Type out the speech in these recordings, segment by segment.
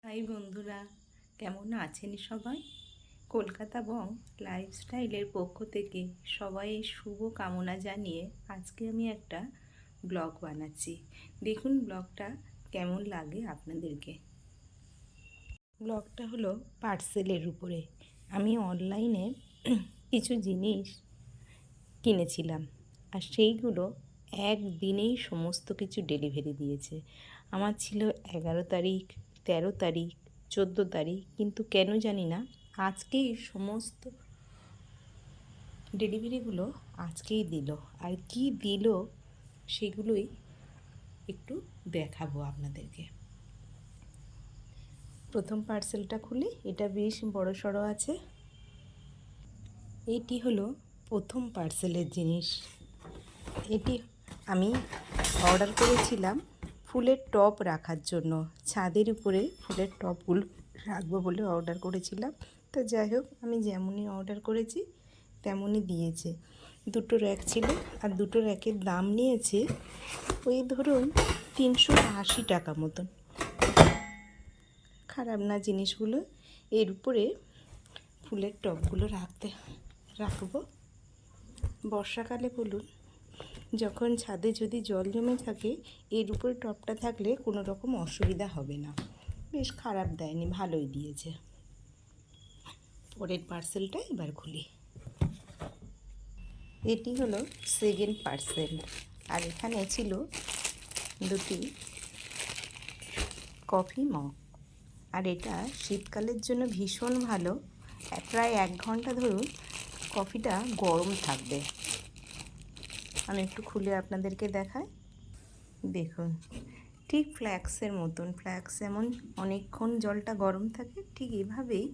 High বন্ধুরা, কেমন আছেন সবাই? কলকাতা বং লাইফস্টাইলের পক্ষ থেকে সবাই শুভ কামনা জানিয়ে আজকে আমি একটা ব্লগ বানাচ্ছি। দেখুন ব্লগটা কেমন লাগে আপনাদেরকে। ব্লগটা হলো পার্সেলের উপরে। আমি অনলাইনে কিছু জিনিস কিনেছিলাম আর সেইগুলো একদিনেই সমস্ত কিছু ডেলিভারি দিয়েছে। আমার ছিল 11 তারিখ, 13 তারিখ, 14 তারিখ, কিন্তু কেন জানি না আজকেই সমস্ত ডেলিভারিগুলো আজকেই দিল। আর কি দিল সেগুলোই একটু দেখাবো আপনাদেরকে। প্রথম পার্সেলটা খুলি, এটা বেশ বড় সড়ো আছে। এটি হলো প্রথম পার্সেলের জিনিস। এটি আমি অর্ডার করেছিলাম ফুলের টব রাখার জন্য। ছাদের উপরে ফুলের টবগুলো রাখবো বলে অর্ডার করেছিলাম। তো যাই হোক, আমি যেমনই অর্ডার করেছি তেমনই দিয়েছে। দুটো র্যাক ছিল আর দুটো র্যাকের দাম নিয়েছে ওই ধরুন 380 টাকা মতন। খারাপ না জিনিসগুলো। এর উপরে ফুলের টবগুলো রাখবো। বর্ষাকালে বলুন, যখন ছাদে যদি জল জমে থাকে, এর উপরে টবটা থাকলে কোনো রকম অসুবিধা হবে না। বেশ খারাপ দেয়নি, ভালোই দিয়েছে। পরের পার্সেলটা এবার খুলি। এটি হলো সেকেন্ড পার্সেল। আর এখানে ছিল দুটি কফি মগ। আর এটা শীতকালের জন্য ভীষণ ভালো। প্রায় 1 ঘন্টা ধরুন কফিটা গরম থাকবে। আমি একটু খুলে আপনাদেরকে দেখাই। দেখুন, ঠিক ফ্ল্যাক্সের মতন, ফ্ল্যাক্স যেমন অনেকক্ষণ জলটা গরম থাকে, ঠিক এভাবেই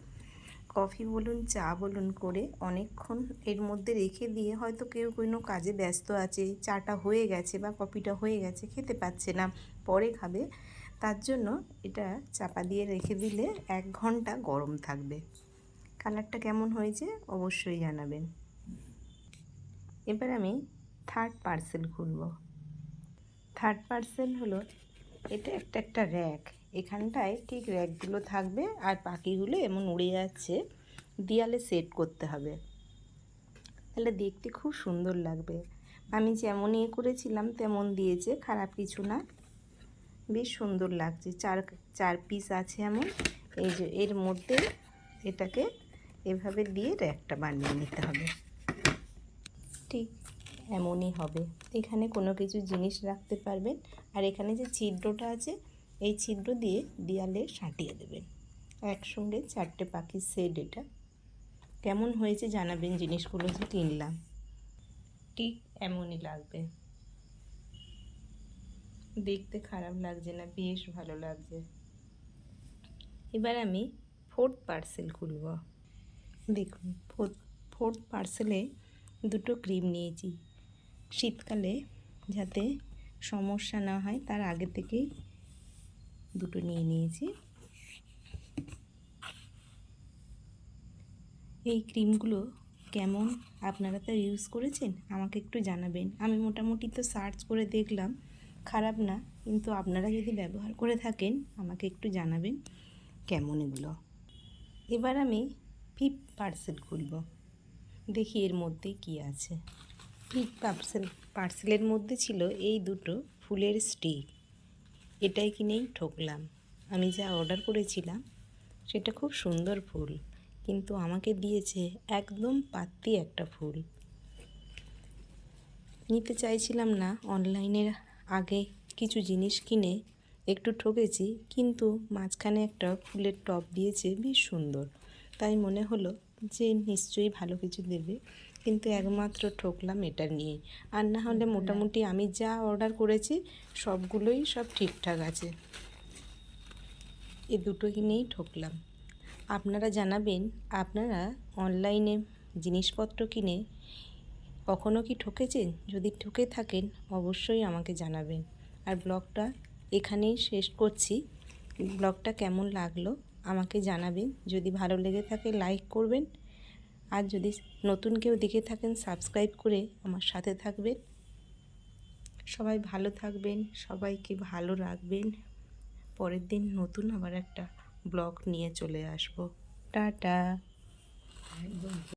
কফি বলুন চা বলুন করে অনেকক্ষণ এর মধ্যে রেখে দিয়ে, হয়তো কেউ কোনো কাজে ব্যস্ত আছে, চাটা হয়ে গেছে বা কফিটা হয়ে গেছে, খেতে পাচ্ছে না, পরে খাবে, তার জন্য এটা চাপা দিয়ে রেখে দিলে 1 ঘন্টা গরম থাকবে। কালারটা কেমন হয়েছে অবশ্যই জানাবেন। এবার আমি থার্ড পার্সেল খুলব। থার্ড পার্সেল হলো এটা একটা র্যাক। এখানটায় ঠিক র্যাকগুলো থাকবে আর বাকিগুলো এমন উড়ে যাচ্ছে, দেয়ালে সেট করতে হবে, তাহলে দেখতে খুব সুন্দর লাগবে। আমি যেমন করেছিলাম তেমন দিয়েছে, খারাপ কিছু না, বেশ সুন্দর লাগছে। চার পিস আছে এমন। এই যে এর মধ্যে এটাকে এভাবে দিয়ে র্যাকটা বানিয়ে নিতে হবে। ঠিক এমনই হবে। এখানে কোনো কিছু জিনিস রাখতে পারবেন। আর এখানে যে ছিদ্রটা আছে, এই ছিদ্র দিয়ে দেয়ালে সাঁটিয়ে দেবেন। একসঙ্গে 4টে পাখির সেট। এটা কেমন হয়েছে জানাবেন। জিনিসগুলো যে কিনলাম ঠিক এমনই লাগবে, দেখতে খারাপ লাগছে না, বেশ ভালো লাগছে। এবার আমি ফোর্থ পার্সেল খুলব। দেখুন, ফোর্থ পার্সেলে দুটো ক্রিম নিয়েছি। শীতকালে যাতে সমস্যা না হয় তার আগে থেকেই দুটো নিয়ে নিয়েছি। এই ক্রিমগুলো কেমন, আপনারা তো ইউজ করেছেন, আমাকে একটু জানাবেন। আমি মোটামুটি তো সার্চ করে দেখলাম, খারাপ না, কিন্তু আপনারা যদি ব্যবহার করে থাকেন আমাকে একটু জানাবেন কেমন এগুলো। এবার আমি ফিফথ পার্সেল খুলব, দেখি এর মধ্যে কি আছে। ফিফথ পার্সেলের মধ্যে ছিল এই দুটো ফুলের স্টিক। এটাই কিনেই ঠকলাম। আমি যা অর্ডার করেছিলাম সেটা খুব সুন্দর ফুল, কিন্তু আমাকে দিয়েছে একদম পাত্তি একটা ফুল। নিতে চাইছিলাম না। অনলাইনের আগে কিছু জিনিস কিনে একটু ঠকেছি, কিন্তু মাঝখানে একটা ফুলের টব দিয়েছে বেশ সুন্দর, তাই মনে হলো যে নিশ্চয়ই ভালো কিছু দেবে, কিন্তু একমাত্র ঠকলাম এটা নিয়ে। আর না হলে মোটামুটি আমি যা অর্ডার করেছি সবগুলোই সব ঠিকঠাক আছে। এই দুটো কিনেই ঠকলাম। আপনারা জানাবেন, আপনারা অনলাইনে জিনিসপত্র কিনে কখনো কি ঠকেছেন? যদি ঠকে থাকেন অবশ্যই আমাকে জানাবেন। আর ব্লগটা এখানেই শেষ করছি। ব্লগটা কেমন লাগলো আমাকে জানাবেন। যদি ভালো লেগে থাকে লাইক করবেন, আর যদি নতুন কেউ দেখে থাকেন সাবস্ক্রাইব করে আমার সাথে থাকবেন। সবাই ভালো থাকবেন, সবাইকে ভালো রাখবেন। পরের দিন নতুন আবার একটা ব্লগ নিয়ে চলে আসব। টাটা। একদম।